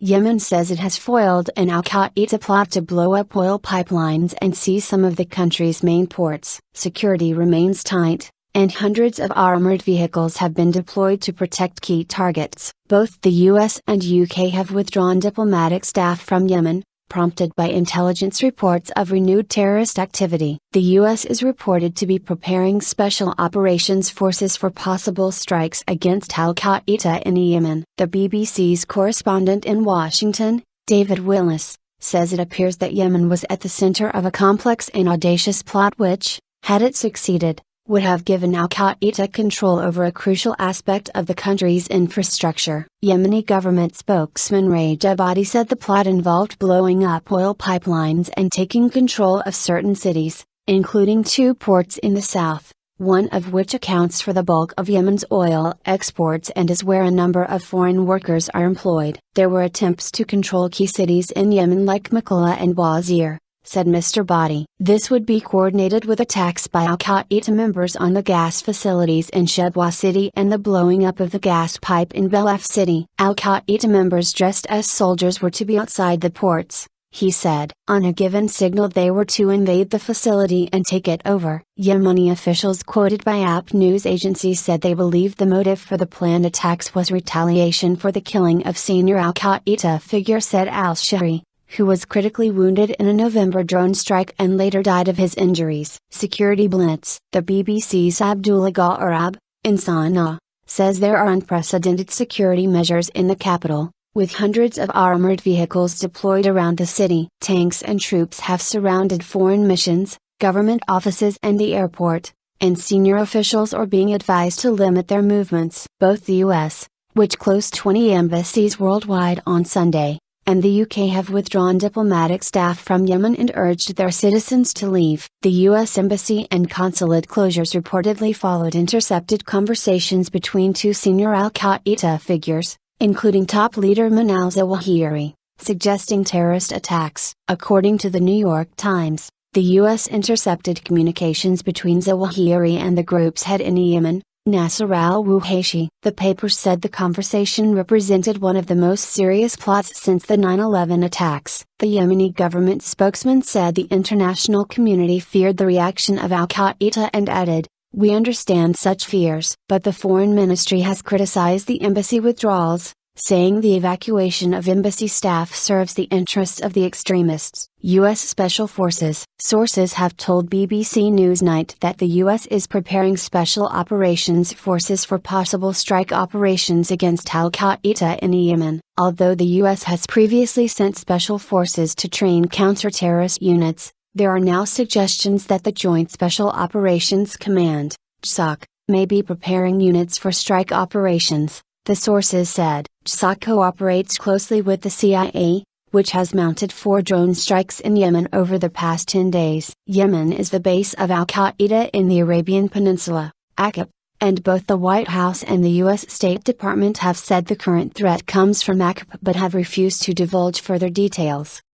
Yemen says it has foiled an Al-Qaeda plot to blow up oil pipelines and seize some of the country's main ports. Security remains tight, and hundreds of armored vehicles have been deployed to protect key targets. Both the US and UK have withdrawn diplomatic staff from Yemen, prompted by intelligence reports of renewed terrorist activity. The US is reported to be preparing special operations forces for possible strikes against Al-Qaeda in Yemen. The BBC's correspondent in Washington, David Willis, says it appears that Yemen was at the center of a complex and audacious plot which, had it succeeded, would have given Al-Qaeda control over a crucial aspect of the country's infrastructure. Yemeni government spokesman Rajeh Badi said the plot involved blowing up oil pipelines and taking control of certain cities, including 2 ports in the south, one of which accounts for the bulk of Yemen's oil exports and is where a number of foreign workers are employed. There were attempts to control key cities in Yemen like Makalla and Wazir, said Mr. Badi. This would be coordinated with attacks by Al-Qaeda members on the gas facilities in Shebwa city and the blowing up of the gas pipe in Belaf city. Al-Qaeda members dressed as soldiers were to be outside the ports, he said. On a given signal they were to invade the facility and take it over. Yemeni officials quoted by AP news agencies said they believed the motive for the planned attacks was retaliation for the killing of senior Al-Qaeda figure Said al-Shahri, who was critically wounded in a November drone strike and later died of his injuries. Security blitz. The BBC's Abdullah Arab, in Sana'a, says there are unprecedented security measures in the capital, with hundreds of armored vehicles deployed around the city. Tanks and troops have surrounded foreign missions, government offices and the airport, and senior officials are being advised to limit their movements. Both the US, which closed 20 embassies worldwide on Sunday, and the UK have withdrawn diplomatic staff from Yemen and urged their citizens to leave. The US Embassy and consulate closures reportedly followed intercepted conversations between 2 senior Al-Qaeda figures, including top leader Ayman al-Zawahiri, suggesting terrorist attacks. According to the New York Times, the US intercepted communications between Zawahiri and the group's head in Yemen, Nasser al-Ruhaishi. The paper said the conversation represented one of the most serious plots since the 9/11 attacks. The Yemeni government spokesman said the international community feared the reaction of Al-Qaeda and added, "We understand such fears." But the foreign ministry has criticized the embassy withdrawals, saying the evacuation of embassy staff serves the interests of the extremists. U.S. Special Forces. Sources have told BBC Newsnight that the U.S. is preparing special operations forces for possible strike operations against Al-Qaeda in Yemen. Although the U.S. has previously sent special forces to train counter-terrorist units, there are now suggestions that the Joint Special Operations Command, JSOC, may be preparing units for strike operations. The sources said, JSOC cooperates closely with the CIA, which has mounted 4 drone strikes in Yemen over the past 10 days. Yemen is the base of Al-Qaeda in the Arabian Peninsula, AQP, and both the White House and the U.S. State Department have said the current threat comes from AQP but have refused to divulge further details.